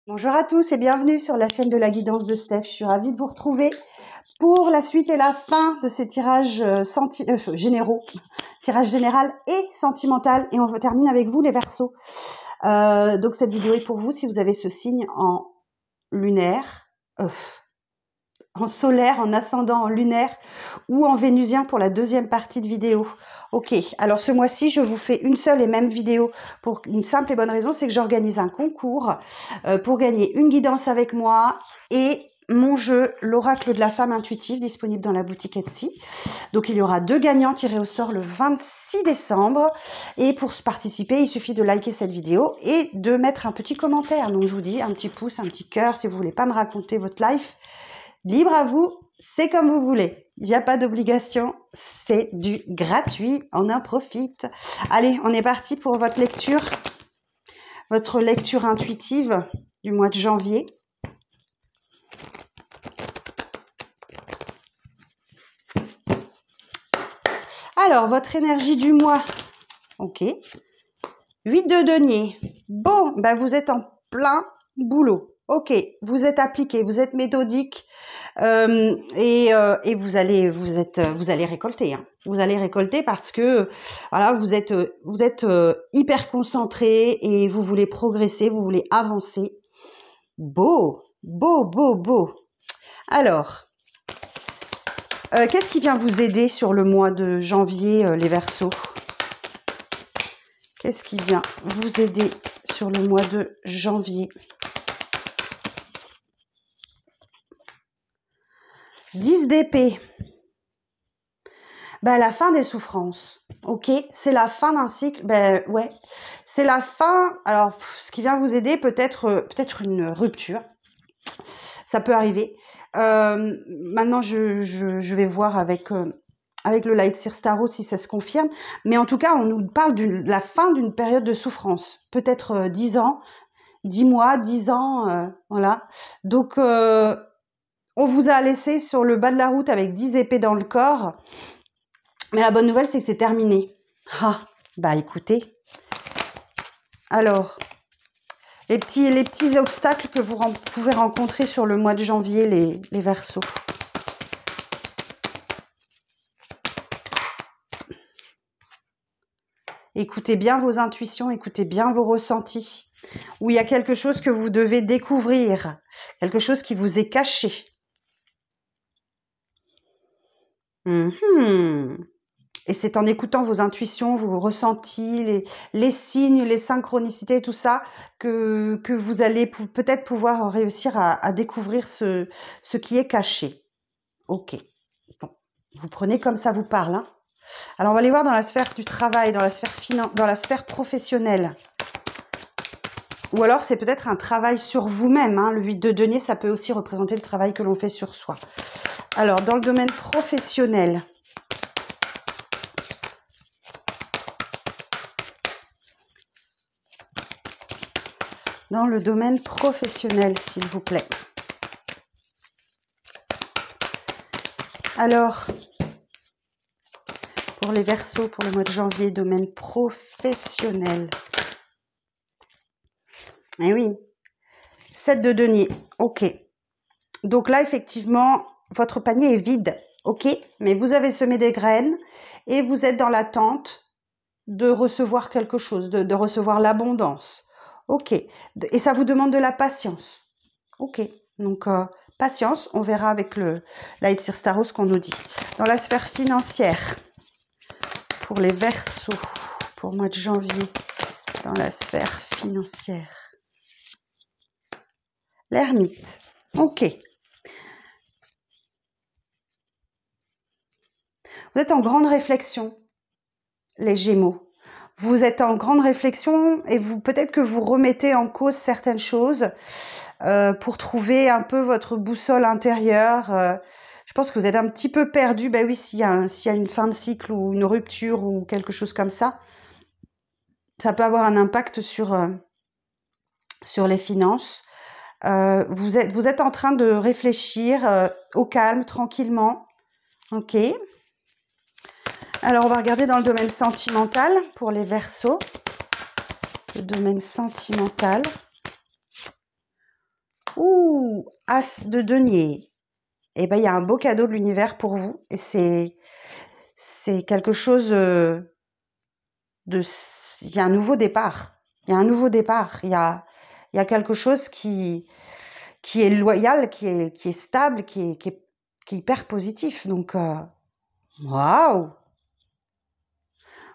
Bonjour à tous et bienvenue sur la chaîne de la guidance de Steph. Je suis ravie de vous retrouver pour la suite et la fin de ces tirages généraux, tirage général et sentimental. Et on termine avec vous les Verseaux. Donc cette vidéo est pour vous si vous avez ce signe en lunaire, en solaire, en ascendant, en lunaire ou en vénusien pour la deuxième partie de vidéo. Ok, alors ce mois-ci, je vous fais une seule et même vidéo pour une simple et bonne raison, c'est que j'organise un concours pour gagner une guidance avec moi et mon jeu, l'oracle de la femme intuitive, disponible dans la boutique Etsy. Donc il y aura 2 gagnants tirés au sort le 26 décembre. Et pour participer, il suffit de liker cette vidéo et de mettre un petit commentaire. Donc je vous dis, un petit pouce, un petit cœur, si vous voulez pas me raconter votre life. Libre à vous, c'est comme vous voulez. Il n'y a pas d'obligation, c'est du gratuit, on en profite. Allez, on est parti pour votre lecture intuitive du mois de janvier. Alors, votre énergie du mois, ok. 8 de denier. Bon, ben vous êtes en plein boulot. Ok, vous êtes appliqué, vous êtes méthodique et vous allez récolter. Hein. Vous allez récolter parce que voilà, vous êtes hyper concentré et vous voulez progresser, vous voulez avancer. Beau, beau, beau, beau. Alors, qu'est-ce qui vient vous aider sur le mois de janvier, les Verseaux? Qu'est-ce qui vient vous aider sur le mois de janvier? 10 d'épée. Ben, la fin des souffrances. Ok, c'est la fin d'un cycle. Ben ouais, c'est la fin. Alors, ce qui vient vous aider, peut-être une rupture. Ça peut arriver. Maintenant, je vais voir avec le Light Seer Tarot si ça se confirme. Mais en tout cas, on nous parle de la fin d'une période de souffrance. Peut-être 10 ans, 10 mois, 10 ans, voilà. Donc, on vous a laissé sur le bas de la route avec 10 épées dans le corps. Mais la bonne nouvelle, c'est que c'est terminé. Ah, bah écoutez. Alors, les petits obstacles que vous pouvez rencontrer sur le mois de janvier, les Verseaux. Écoutez bien vos intuitions, écoutez bien vos ressentis. Où il y a quelque chose que vous devez découvrir, quelque chose qui vous est caché. Et c'est en écoutant vos intuitions, vos ressentis, les signes, les synchronicités, tout ça, que vous allez peut-être pouvoir réussir à découvrir ce qui est caché. Ok. Bon. Vous prenez comme ça vous parle. Hein. Alors, on va aller voir dans la sphère du travail, dans la sphère professionnelle. Ou alors, c'est peut-être un travail sur vous-même. Hein. Le 8 de denier, ça peut aussi représenter le travail que l'on fait sur soi. Alors, dans le domaine professionnel... Dans le domaine professionnel, s'il vous plaît. Alors, pour les Verseaux, pour le mois de janvier, domaine professionnel. Eh oui, 7 de denier, ok. Donc là, effectivement, votre panier est vide, ok. Mais vous avez semé des graines et vous êtes dans l'attente de recevoir quelque chose, de recevoir l'abondance. Ok. Et ça vous demande de la patience. Ok. Donc, patience. On verra avec le Light Seer Tarot ce qu'on nous dit. Dans la sphère financière, pour les Verseaux, pour le mois de janvier, dans la sphère financière. L'ermite. Ok. Vous êtes en grande réflexion, les Gémeaux. Vous êtes en grande réflexion et peut-être que vous remettez en cause certaines choses pour trouver un peu votre boussole intérieure. Je pense que vous êtes un petit peu perdu. Ben oui, s'il y a une fin de cycle ou une rupture ou quelque chose comme ça, ça peut avoir un impact sur les finances. Vous êtes en train de réfléchir au calme, tranquillement. Ok. Alors, on va regarder dans le domaine sentimental pour les Verseaux. Le domaine sentimental. As de denier. Eh ben, il y a un beau cadeau de l'univers pour vous. Et c'est quelque chose il y a un nouveau départ. Il y a un nouveau départ. Il y a quelque chose qui est loyal, qui est stable, qui est hyper positif. Donc, waouh!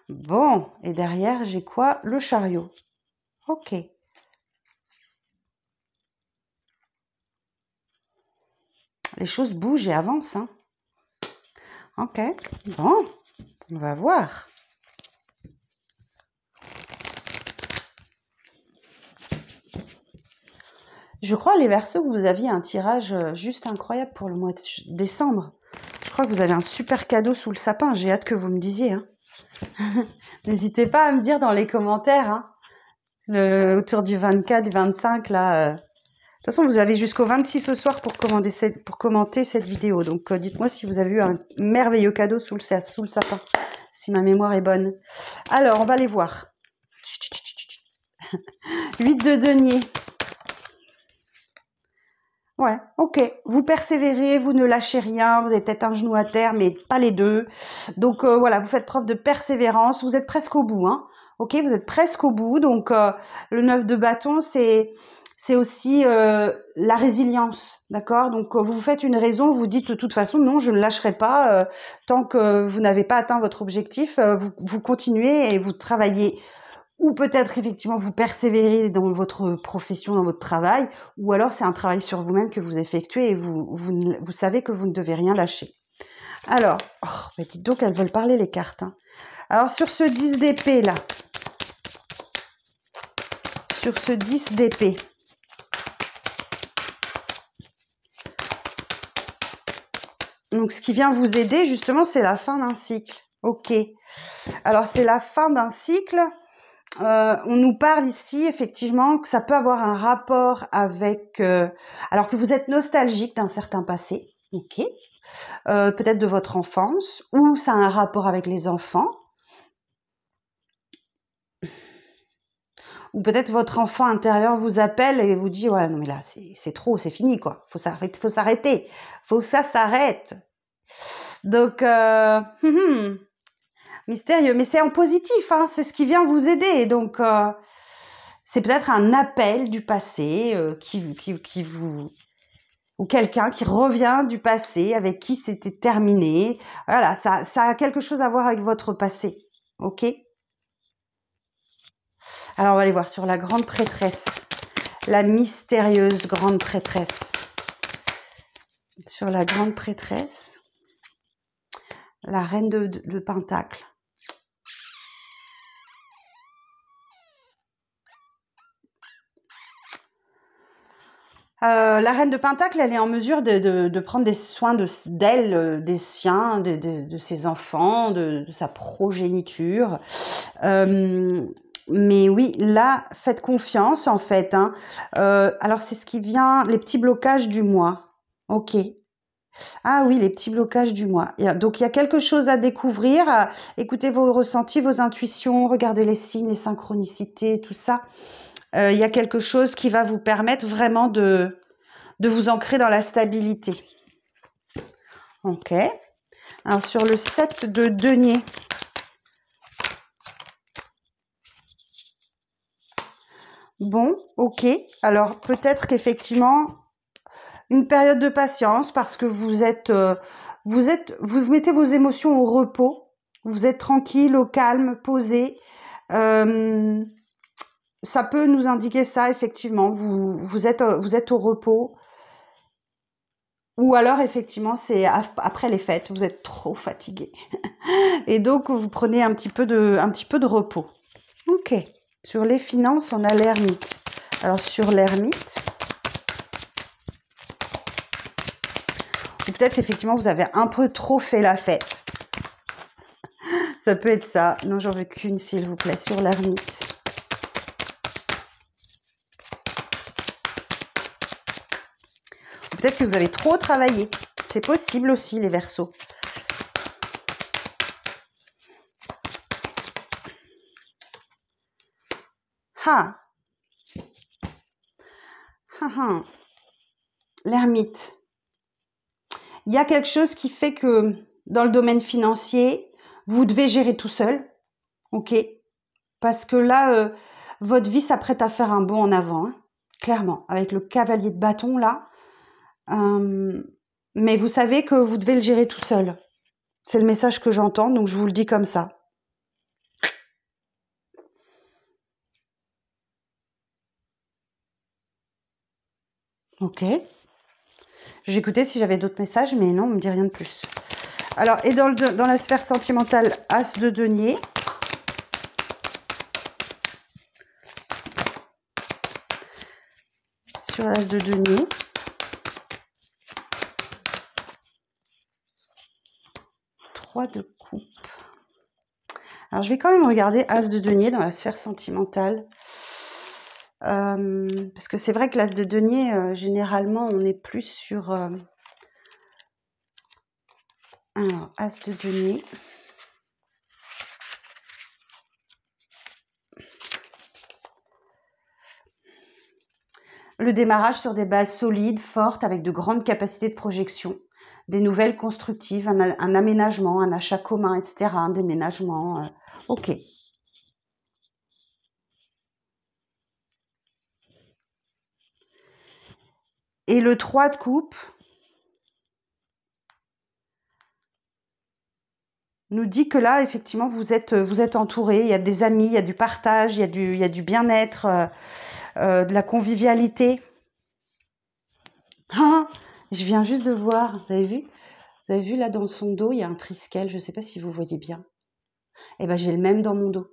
Bon, et derrière, j'ai quoi? Le chariot. Ok. Les choses bougent et avancent, hein. Ok. Bon, on va voir. Je crois, les Verseaux, que vous aviez un tirage juste incroyable pour le mois de décembre. Je crois que vous avez un super cadeau sous le sapin. J'ai hâte que vous me disiez, hein. N'hésitez pas à me dire dans les commentaires, hein, autour du 24, du 25, là. De toute façon, vous avez jusqu'au 26 ce soir pour commenter cette vidéo. Donc, dites-moi si vous avez eu un merveilleux cadeau sous le sapin, si ma mémoire est bonne. Alors, on va les voir. 8 de denier. Ouais, ok. Vous persévérez, vous ne lâchez rien. Vous avez peut-être un genou à terre, mais pas les deux. Donc, voilà, vous faites preuve de persévérance. Vous êtes presque au bout, hein. Ok, vous êtes presque au bout. Donc, le 9 de bâton, c'est aussi la résilience, d'accord? Donc, vous vous faites une raison, vous dites de toute façon, non, je ne lâcherai pas tant que vous n'avez pas atteint votre objectif. Vous continuez et vous travaillez. Ou peut-être effectivement vous persévérez dans votre profession, dans votre travail, ou alors c'est un travail sur vous-même que vous effectuez et vous savez que vous ne devez rien lâcher. Alors, mais dites donc, elles veulent parler les cartes, hein. Alors sur ce 10 d'épée là, sur ce 10 d'épée, donc ce qui vient vous aider justement, c'est la fin d'un cycle. Ok. Alors c'est la fin d'un cycle. On nous parle ici effectivement que ça peut avoir un rapport avec, alors que vous êtes nostalgique d'un certain passé, ok, peut-être de votre enfance, ou ça a un rapport avec les enfants, ou peut-être votre enfant intérieur vous appelle et vous dit ouais non mais là c'est trop, c'est fini quoi, faut s'arrêter, faut que ça s'arrête. Donc mystérieux, mais c'est en positif, hein, c'est ce qui vient vous aider. Donc c'est peut-être un appel du passé qui vous... ou quelqu'un qui revient du passé, avec qui c'était terminé. Voilà, ça a quelque chose à voir avec votre passé. Ok? Alors, on va aller voir sur la grande prêtresse. La mystérieuse grande prêtresse. Sur la grande prêtresse. La reine de Pentacle. La reine de Pentacle, elle est en mesure de prendre des soins d'elle, des siens, de ses enfants, de sa progéniture. Mais oui, là, faites confiance en fait, hein. Alors, c'est ce qui vient, les petits blocages du mois. Ok. Ah oui, les petits blocages du mois. Donc, il y a quelque chose à découvrir. Écoutez vos ressentis, vos intuitions, regardez les signes, les synchronicités, tout ça. Il y a quelque chose qui va vous permettre vraiment de vous ancrer dans la stabilité. Ok. Alors, sur le 7 de denier. Bon, ok. Alors, peut-être qu'effectivement, une période de patience parce que vous mettez vos émotions au repos. Vous êtes tranquille, au calme, posé. Ça peut nous indiquer ça, effectivement. Vous êtes au repos. Ou alors, effectivement, c'est après les fêtes, vous êtes trop fatigué. Et donc, vous prenez un petit peu de repos. Ok. Sur les finances, on a l'ermite. Alors, sur l'ermite, ou peut-être, effectivement, vous avez un peu trop fait la fête. Ça peut être ça. Non, j'en veux qu'une, s'il vous plaît, sur l'ermite. Peut-être que vous avez trop travaillé. C'est possible aussi, les Verseaux. Ah. Ah, ah. l'ermite. Il y a quelque chose qui fait que dans le domaine financier, vous devez gérer tout seul, ok? Parce que là, votre vie s'apprête à faire un bond en avant, hein, clairement, avec le cavalier de bâton là. Mais vous savez que vous devez le gérer tout seul. C'est le message que j'entends, donc je vous le dis comme ça. Ok. J'écoutais si j'avais d'autres messages, mais non, on ne me dit rien de plus. Alors, et dans la sphère sentimentale, As de denier. Sur l'As de denier. De coupe. Alors, je vais quand même regarder As de denier dans la sphère sentimentale. Parce que c'est vrai que l'As de denier, généralement, on est plus sur... Alors, As de denier. Le démarrage sur des bases solides, fortes, avec de grandes capacités de projection. Des nouvelles constructives, un aménagement, un achat commun, etc. Un déménagement. Ok. Et le 3 de coupe nous dit que là, effectivement, vous êtes entouré. Il y a des amis, il y a du partage, il y a du bien-être, de la convivialité. Ah, je viens juste de voir, vous avez vu? Vous avez vu là dans son dos, il y a un triskel, je ne sais pas si vous voyez bien. Eh ben j'ai le même dans mon dos.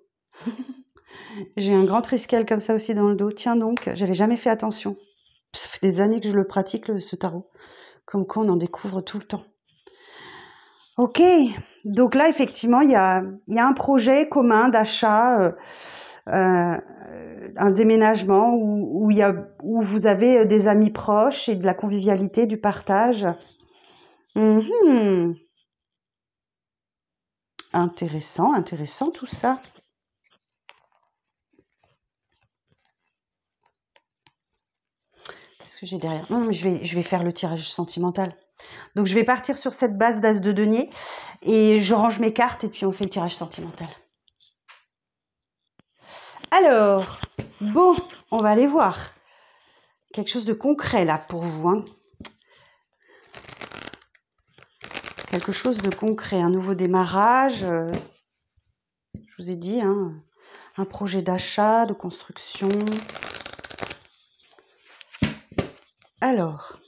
J'ai un grand triskel comme ça aussi dans le dos. Tiens donc, j'avais jamais fait attention. Ça fait des années que je le pratique, ce tarot. Comme quoi on en découvre tout le temps. Ok, donc là effectivement il y a un projet commun d'achat, un déménagement où vous avez des amis proches et de la convivialité, du partage. Intéressant, intéressant tout ça. Qu'est-ce que j'ai derrière? Non, mais je vais faire le tirage sentimental. Donc je vais partir sur cette base d'As de denier et je range mes cartes et puis on fait le tirage sentimental. Alors, bon, on va aller voir. Quelque chose de concret là pour vous, hein. Quelque chose de concret, un nouveau démarrage. Je vous ai dit, hein, un projet d'achat, de construction. Alors,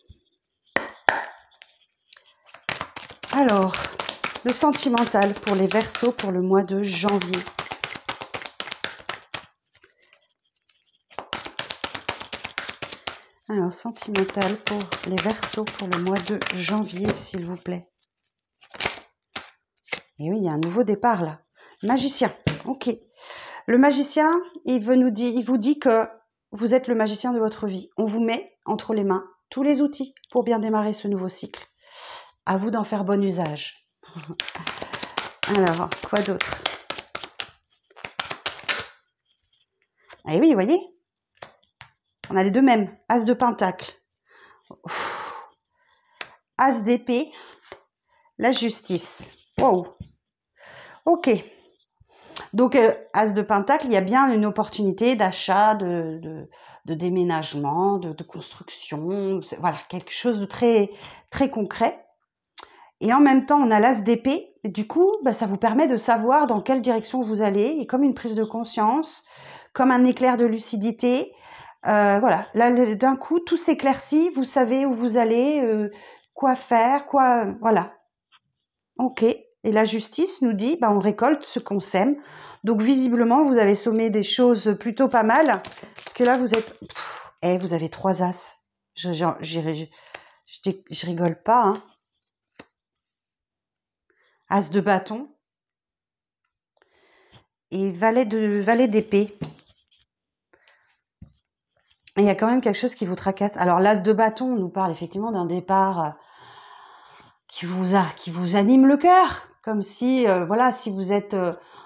le sentimental pour les Verseaux pour le mois de janvier. Alors, sentimental pour les Verseaux pour le mois de janvier, s'il vous plaît. Et oui, il y a un nouveau départ là. Magicien, ok. Le magicien, il vous dit que vous êtes le magicien de votre vie. On vous met entre les mains tous les outils pour bien démarrer ce nouveau cycle. À vous d'en faire bon usage. Alors, quoi d'autre? Eh oui, vous voyez, on a les deux mêmes. As de pentacle. As d'épée. La justice. Wow. Ok. Donc, As de pentacle, il y a bien une opportunité d'achat, de déménagement, de construction. Voilà, quelque chose de très, très concret. Et en même temps, on a l'As d'épée. Du coup, ça vous permet de savoir dans quelle direction vous allez. Et comme une prise de conscience, comme un éclair de lucidité. Voilà, là, d'un coup, tout s'éclaircit. Vous savez où vous allez, quoi faire, voilà. Ok. Et la justice nous dit, on récolte ce qu'on sème. Donc, visiblement, vous avez sommé des choses plutôt pas mal. Parce que là, vous êtes... vous avez 3 As. Je rigole pas, hein. As de bâton. Et valet d'épée. Il y a quand même quelque chose qui vous tracasse. Alors, l'As de bâton nous parle effectivement d'un départ qui vous anime le cœur. Comme si, si vous êtes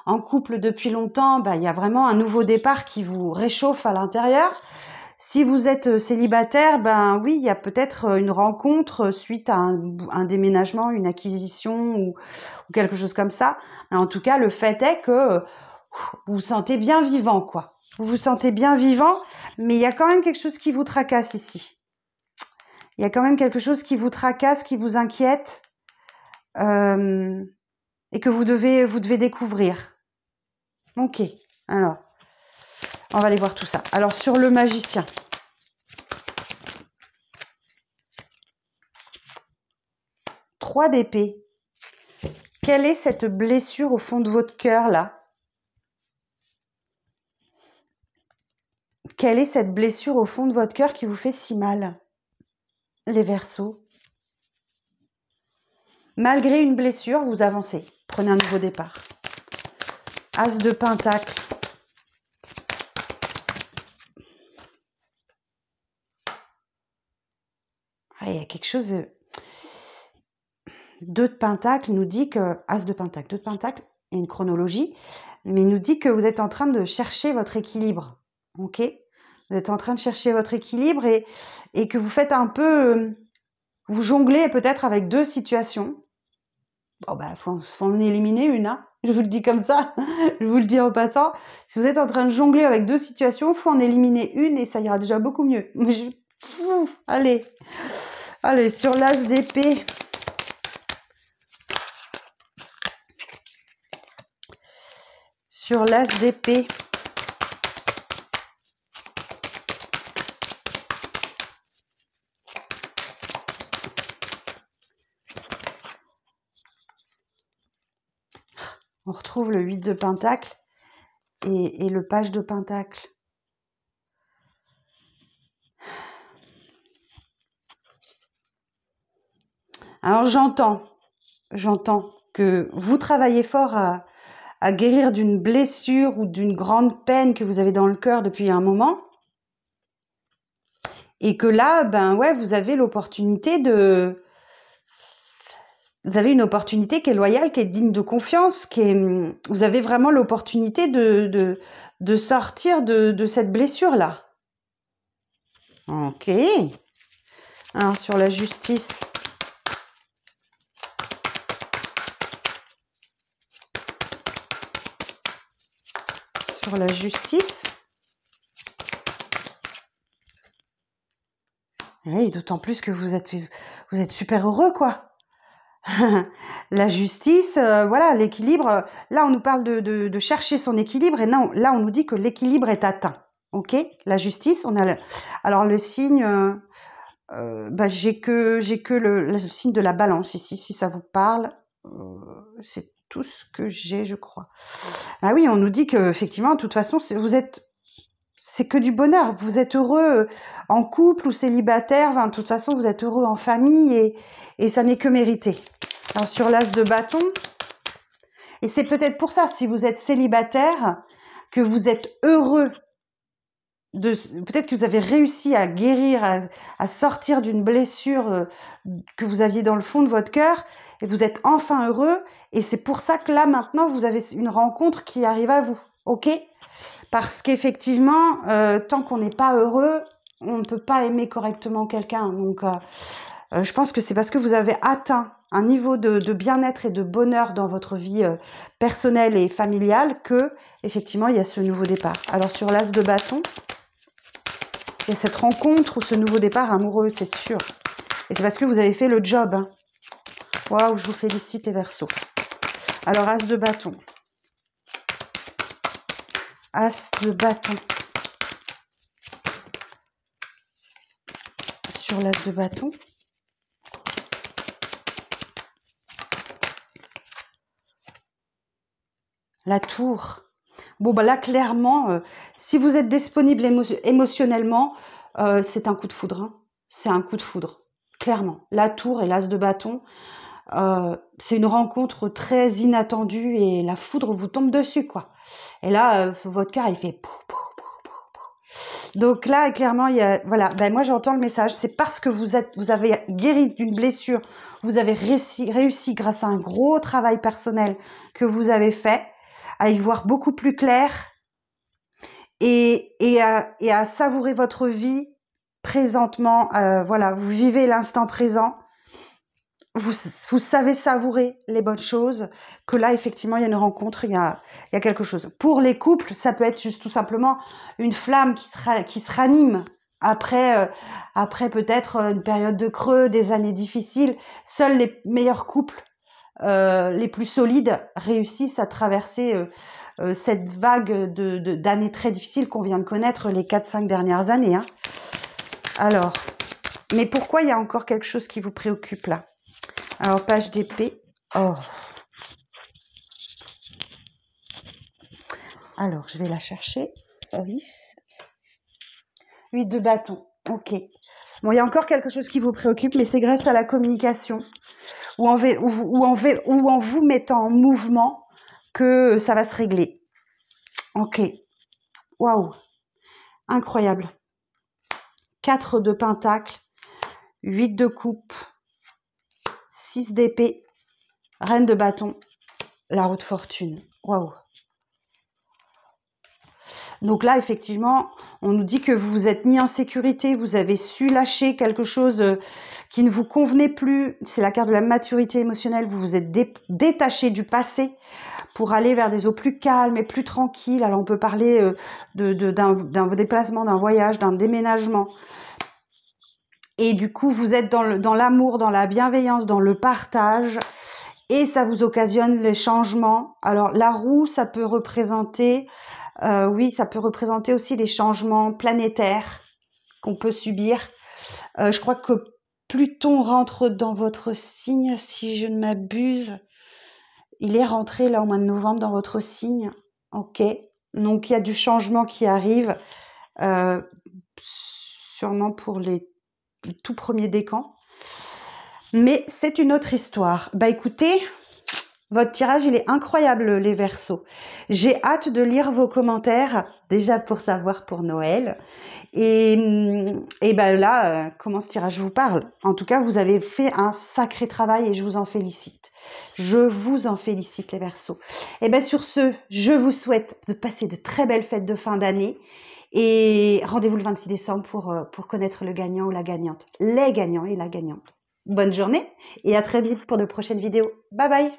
en couple depuis longtemps, il y a vraiment un nouveau départ qui vous réchauffe à l'intérieur. Si vous êtes célibataire, ben oui, il y a peut-être une rencontre suite à un déménagement, une acquisition ou quelque chose comme ça. Mais en tout cas, le fait est que vous vous sentez bien vivant, quoi. Vous vous sentez bien vivant, mais il y a quand même quelque chose qui vous tracasse ici. Il y a quand même quelque chose qui vous tracasse, qui vous inquiète et que vous devez découvrir. Ok, alors, on va aller voir tout ça. Alors, sur le magicien. Trois d'épée. Quelle est cette blessure au fond de votre cœur, là? Quelle est cette blessure au fond de votre cœur qui vous fait si mal? Les Verseaux. Malgré une blessure, vous avancez. Prenez un nouveau départ. As de Pentacle. Ah, il y a quelque chose... 2 de Pentacle nous dit que... As de Pentacle, 2 de Pentacle, il y a une chronologie, mais il nous dit que vous êtes en train de chercher votre équilibre. Ok? Vous êtes en train de chercher votre équilibre et que vous faites un peu... vous jonglez peut-être avec 2 situations. Bon, bah, faut en éliminer une, hein. Je vous le dis comme ça, je vous le dis en passant. Si vous êtes en train de jongler avec 2 situations, faut en éliminer une et ça ira déjà beaucoup mieux. Allez, allez, sur l'as d'épée. Sur l'as d'épée. On retrouve le 8 de Pentacle et le page de Pentacle. Alors j'entends que vous travaillez fort à guérir d'une blessure ou d'une grande peine que vous avez dans le cœur depuis un moment. Et que là, ben ouais, vous avez l'opportunité de... Vous avez une opportunité qui est loyale, qui est digne de confiance, vous avez vraiment l'opportunité de sortir de cette blessure-là. Ok. Alors, sur la justice. Sur la justice. Oui, d'autant plus que vous êtes super heureux, quoi. La justice, voilà, l'équilibre. Là, on nous parle de chercher son équilibre et non, là, on nous dit que l'équilibre est atteint. Ok, la justice, on a. Alors le signe, bah, j'ai que le signe de la balance ici, si ça vous parle. C'est tout ce que j'ai, je crois. Ah oui, on nous dit que effectivement, de toute façon, c'est que du bonheur. Vous êtes heureux en couple ou célibataire. Enfin, de toute façon, vous êtes heureux en famille et ça n'est que mérité. Alors, sur l'as de bâton, et c'est peut-être pour ça, si vous êtes célibataire, que vous êtes heureux. Peut-être que vous avez réussi à guérir, à sortir d'une blessure que vous aviez dans le fond de votre cœur et vous êtes enfin heureux. Et c'est pour ça que là, maintenant, vous avez une rencontre qui arrive à vous. Ok ? Parce qu'effectivement, tant qu'on n'est pas heureux, on ne peut pas aimer correctement quelqu'un. Donc, je pense que c'est parce que vous avez atteint un niveau de bien-être et de bonheur dans votre vie personnelle et familiale que, effectivement, il y a ce nouveau départ. Alors, sur l'as de bâton, il y a cette rencontre ou ce nouveau départ amoureux, c'est sûr. Et c'est parce que vous avez fait le job. Hein. Waouh, je vous félicite les Verseaux. Alors, as de bâton. As de bâton. Sur l'as de bâton. La tour. Bon, bah là, clairement, si vous êtes disponible émotionnellement, c'est un coup de foudre. Hein. C'est un coup de foudre, clairement. La tour et l'as de bâton, c'est une rencontre très inattendue et la foudre vous tombe dessus, quoi. Et là, votre cœur, il fait... Donc là, clairement, il y a, voilà, ben moi j'entends le message. C'est parce que vous avez guéri d'une blessure, vous avez réussi grâce à un gros travail personnel que vous avez fait, à y voir beaucoup plus clair et à savourer votre vie présentement. Voilà, vous vivez l'instant présent. Vous savez savourer les bonnes choses, que là, effectivement, il y a une rencontre, il y a quelque chose. Pour les couples, ça peut être juste tout simplement une flamme qui se ranime après peut-être une période de creux, des années difficiles. Seuls les meilleurs couples, les plus solides, réussissent à traverser cette vague d'années très difficiles qu'on vient de connaître les 4-5 dernières années. Hein. Alors, mais pourquoi il y a encore quelque chose qui vous préoccupe là ? Alors, page d'épée. Oh. Alors, je vais la chercher. 8 de bâton. Ok. Bon, il y a encore quelque chose qui vous préoccupe, mais c'est grâce à la communication ou en vous mettant en mouvement que ça va se régler. Ok. Waouh. Incroyable. 4 de pentacle. 8 de coupe. 6 d'épée. Reine de bâton. La roue de fortune. Waouh. Donc là, effectivement, on nous dit que vous vous êtes mis en sécurité, vous avez su lâcher quelque chose qui ne vous convenait plus. C'est la carte de la maturité émotionnelle. Vous vous êtes détaché du passé pour aller vers des eaux plus calmes et plus tranquilles. Alors, on peut parler d'un déplacement, d'un voyage, d'un déménagement. Et du coup, vous êtes dans l'amour, dans la bienveillance, dans le partage. Et ça vous occasionne les changements. Alors, la roue, ça peut représenter... oui, ça peut représenter aussi des changements planétaires qu'on peut subir. Je crois que Pluton rentre dans votre signe, si je ne m'abuse. Il est rentré là au mois de novembre dans votre signe. Ok. Donc, il y a du changement qui arrive, sûrement pour les tout premiers décans. Mais c'est une autre histoire. Bah écoutez... Votre tirage, il est incroyable, les Verseaux. J'ai hâte de lire vos commentaires, déjà pour savoir pour Noël. Et ben là, comment ce tirage vous parle? En tout cas, vous avez fait un sacré travail et je vous en félicite. Je vous en félicite, les Verseaux. Et ben sur ce, je vous souhaite de passer de très belles fêtes de fin d'année. Et rendez-vous le 26 décembre pour connaître le gagnant ou la gagnante. Les gagnants et la gagnante. Bonne journée et à très vite pour de prochaines vidéos. Bye bye!